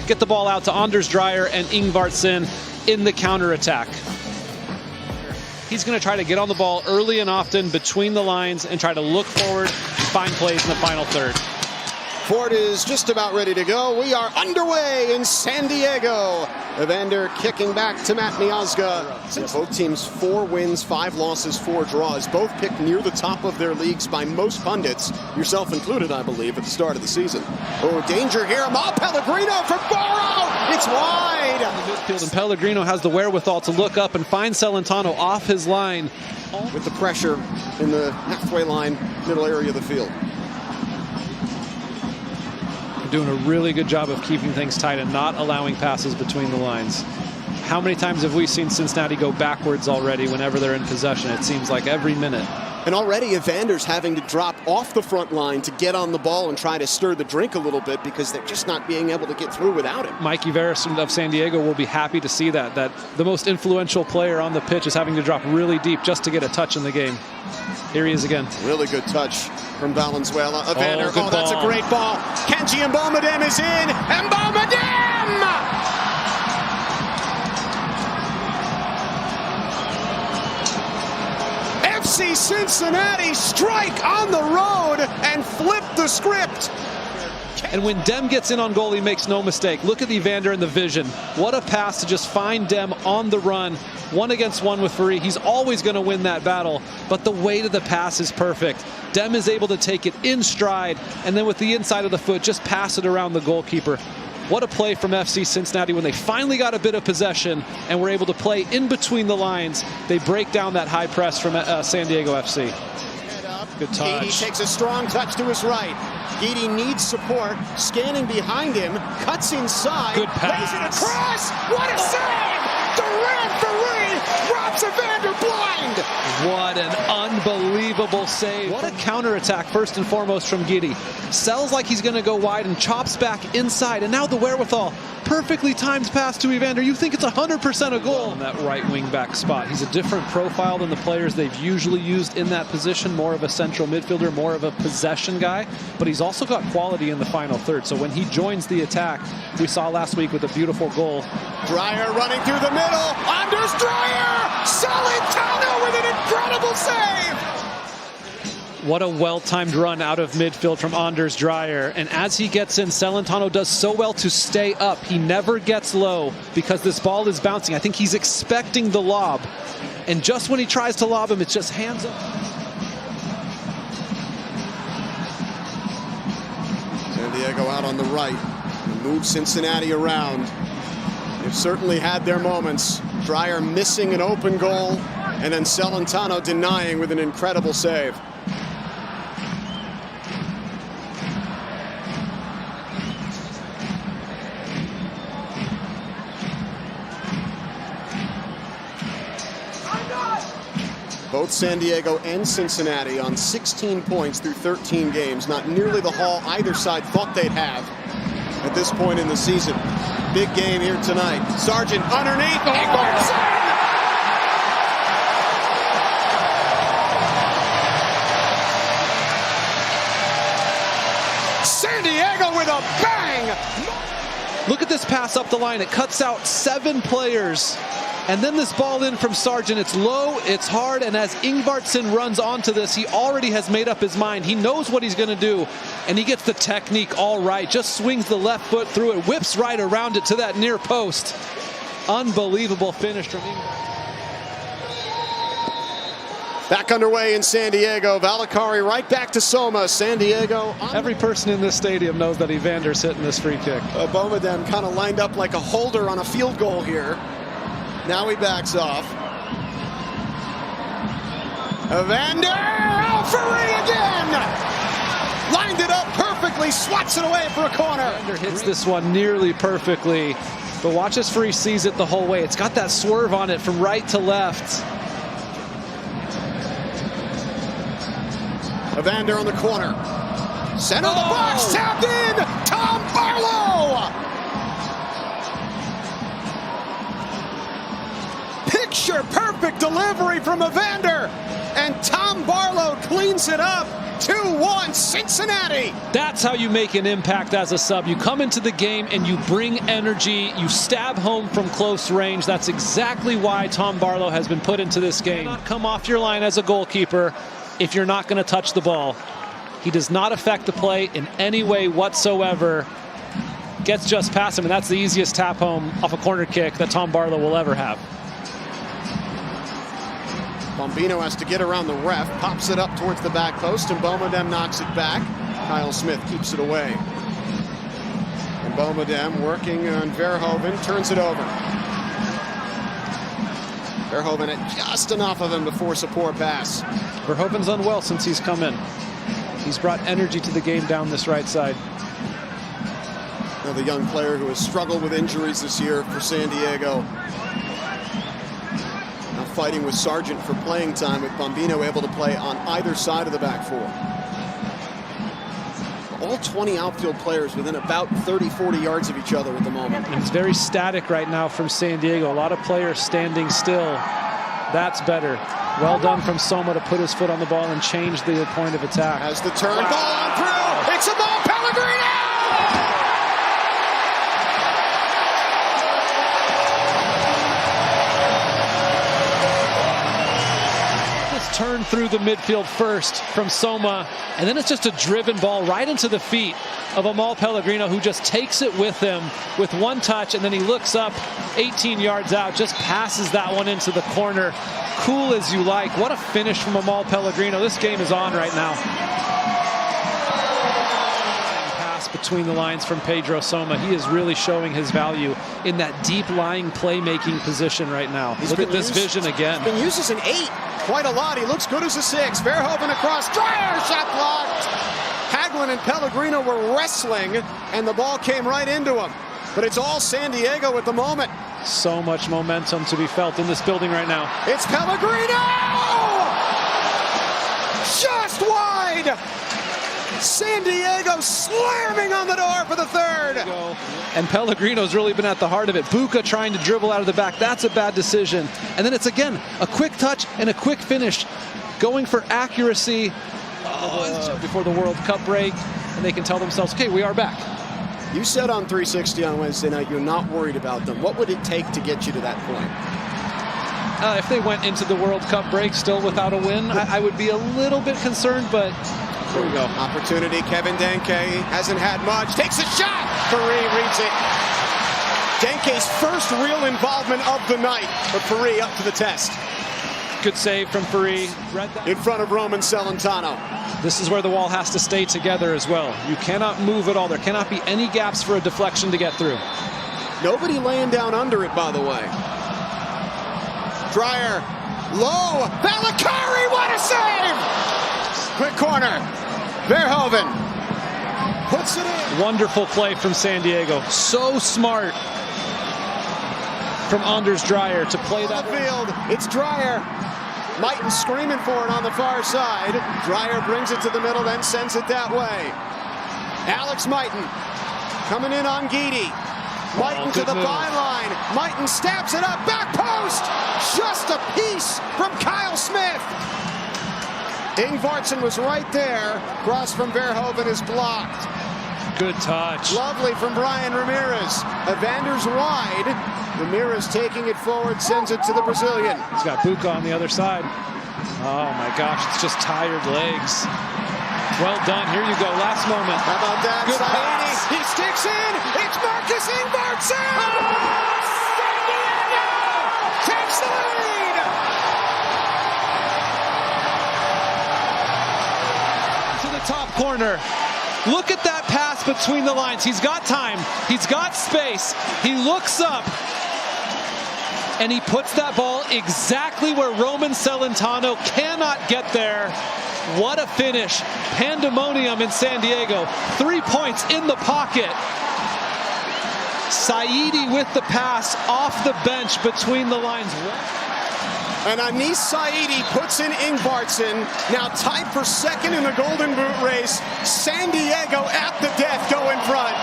get the ball out to Anders Dreyer and Ingvartsen in the counterattack. He's going to try to get on the ball early and often between the lines and try to look forward, find plays in the final third. Ford is just about ready to go. We are underway in San Diego. Evander kicking back to Matt Miazga. Both teams 4 wins, 5 losses, 4 draws. Both picked near the top of their leagues by most pundits, yourself included, I believe, at the start of the season. Oh, danger here. Mal Pellegrino for Boro. It's wide. In the midfield, and Pellegrino has the wherewithal to look up and find Celentano off his line. With the pressure in the halfway line, middle area of the field. Doing a really good job of keeping things tight and not allowing passes between the lines. How many times have we seen Cincinnati go backwards already whenever they're in possession? It seems like every minute. And already Evander's having to drop off the front line to get on the ball and try to stir the drink a little bit because they're just not being able to get through without him. Mikey Veras of San Diego will be happy to see that the most influential player on the pitch is having to drop really deep just to get a touch in the game. Here he is again. Really good touch from Valenzuela. Evander, oh that's a great ball. Kenji Mbomadem is in. Mbomadem! FC Cincinnati strike on the road and flip the script. And when Dem gets in on goal, he makes no mistake. Look at Evander and the vision. What a pass to just find Dem on the run. 1-against-1 with Fari. He's always going to win that battle, but the weight of the pass is perfect. Dem is able to take it in stride, and then with the inside of the foot, just pass it around the goalkeeper. What a play from FC Cincinnati when they finally got a bit of possession and were able to play in between the lines. They break down that high press from San Diego FC. Good touch. Guidi takes a strong touch to his right. Guidi needs support. Scanning behind him. Cuts inside. Good pass. Lays it across. What a save! Durant Fari robs Evander blind. What an unbelievable save. What a counterattack, first and foremost, from Guidi. Sells like he's going to go wide and chops back inside. And now the wherewithal. Perfectly timed pass to Evander. You think it's 100% a goal. In that right wing back spot. He's a different profile than the players they've usually used in that position. More of a central midfielder, more of a possession guy. But he's also got quality in the final third. So when he joins the attack, we saw last week with a beautiful goal. Dreyer running through the middle. Anders Dreyer! Celentano with an incredible save! What a well-timed run out of midfield from Anders Dreyer. And as he gets in, Celentano does so well to stay up. He never gets low because this ball is bouncing. I think he's expecting the lob. And just when he tries to lob him, it's just hands up. San Diego out on the right. Moves Cincinnati around. They've certainly had their moments. Dreyer missing an open goal, and then Celentano denying with an incredible save. Both San Diego and Cincinnati on 16 points through 13 games. Not nearly the haul either side thought they'd have at this point in the season. Big game here tonight. Sargent underneath. San Diego with a bang! Look at this pass up the line. It cuts out 7 players. And then this ball in from Sargent. It's low, it's hard, and as Ingvartsen runs onto this, he already has made up his mind. He knows what he's going to do, and he gets the technique all right. Just swings the left foot through it, whips right around it to that near post. Unbelievable finish from Ingvartsen. Back underway in San Diego. Valakari right back to Soma. San Diego. Every person in this stadium knows that Evander's hitting this free kick. Bomadem kind of lined up like a holder on a field goal here. Now he backs off. Evander! Fari again! Lined it up perfectly, swats it away for a corner. Evander hits this one nearly perfectly, but watch as Fari sees it the whole way. It's got that swerve on it from right to left. Evander on the corner. Center of the box, tapped in! Tom Barlow! Picture perfect delivery from Evander, and Tom Barlow cleans it up. 2-1 Cincinnati. That's how you make an impact as a sub. You come into the game and you bring energy. You stab home from close range. That's exactly why Tom Barlow has been put into this game. Not come off your line as a goalkeeper if you're not going to touch the ball. He does not affect the play in any way whatsoever. Gets just past him, and that's the easiest tap home off a corner kick that Tom Barlow will ever have. Bombino has to get around the ref, pops it up towards the back post, and Boumediene knocks it back. Kyle Smith keeps it away. And Boumediene working on Verhoeven, turns it over. Verhoeven had just enough of him to force a poor pass. Verhoeven's unwell since he's come in. He's brought energy to the game down this right side. Another young player who has struggled with injuries this year for San Diego. Now fighting with Sargent for playing time, with Bombino able to play on either side of the back four. All 20 outfield players within about 30-40 yards of each other at the moment. And it's very static right now from San Diego. A lot of players standing still. That's better. Well done from Soma to put his foot on the ball and change the point of attack. Has the turn, ball on through. It's a ball, Pellegrino! Turn through the midfield first from Soma, and then it's just a driven ball right into the feet of Amal Pellegrino, who just takes it with him with one touch, and then he looks up 18 yards out, just passes that one into the corner. Cool as you like. What a finish from Amal Pellegrino. This game is on right now. Pass between the lines from Pedro Soma. He is really showing his value in that deep lying playmaking position right now. Look at this vision again. He's been used as an 8 quite a lot. He looks good as a 6. Verhoeven across. Dreyer, shot blocked. Hagelin and Pellegrino were wrestling, and the ball came right into him. But it's all San Diego at the moment. So much momentum to be felt in this building right now. It's Pellegrino! Just wide! San Diego slamming on the door for the third. And Pellegrino's really been at the heart of it. Buca trying to dribble out of the back. That's a bad decision. And then it's, again, a quick touch and a quick finish. Going for accuracy before the World Cup break. And they can tell themselves, okay, we are back. You said on 360 on Wednesday night you're not worried about them. What would it take to get you to that point? If they went into the World Cup break still without a win, I would be a little bit concerned, but here we go. Opportunity, Kevin Denke hasn't had much. Takes a shot! Fari reads it. Denke's first real involvement of the night, but Fari up to the test. Good save from Fari. In front of Roman Celentano. This is where the wall has to stay together as well. You cannot move at all. There cannot be any gaps for a deflection to get through. Nobody laying down under it, by the way. Dreyer, low, Valakari, what a save! Quick corner, Verhoeven puts it in. Wonderful play from San Diego. So smart from Anders Dreyer to play that field. It's Dreyer. Mighton screaming for it on the far side. Dreyer brings it to the middle, then sends it that way. Alex Mighton coming in on Guidi. Mighton to the byline. Mighton stabs it up, back post. Just a piece from Kyle Smith. Ingvartsen was right there. Cross from Verhoeven is blocked. Good touch. Lovely from Brian Ramirez. Evander's wide. Ramirez taking it forward, sends it to the Brazilian. He's got Buca on the other side. Oh my gosh, it's just tired legs. Well done. Here you go. Last moment. How about that? Good Saidi. pass. He sticks in. It's Marcus Ingvartsen. San Diego takes the lead. To the top corner. Look at that pass between the lines. He's got time. He's got space. He looks up. And he puts that ball exactly where Roman Celentano cannot get there. What a finish. Pandemonium in San Diego. 3 points in the pocket. Saidi with the pass off the bench between the lines. And Anis Saidi puts in Ingvartsen, now tied for second in the Golden Boot race. San Diego at the death go in front.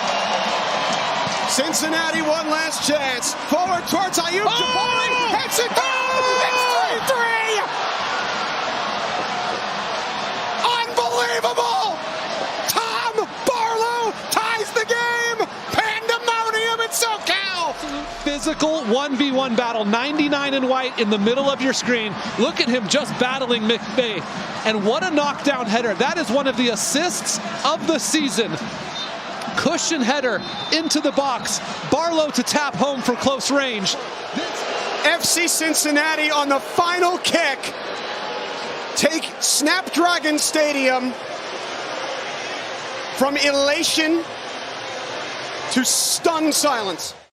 Cincinnati one last chance. Forward towards Ayub Jabari. Hits it down. It's 3-3. Unbelievable! Tom Barlow ties the game! Pandemonium in SoCal! Physical 1v1 battle, 99 in white in the middle of your screen. Look at him just battling McVay. And what a knockdown header. That is one of the assists of the season. Cushion header into the box. Barlow to tap home from close range. FC Cincinnati on the final kick take Snapdragon Stadium from elation to stunned silence.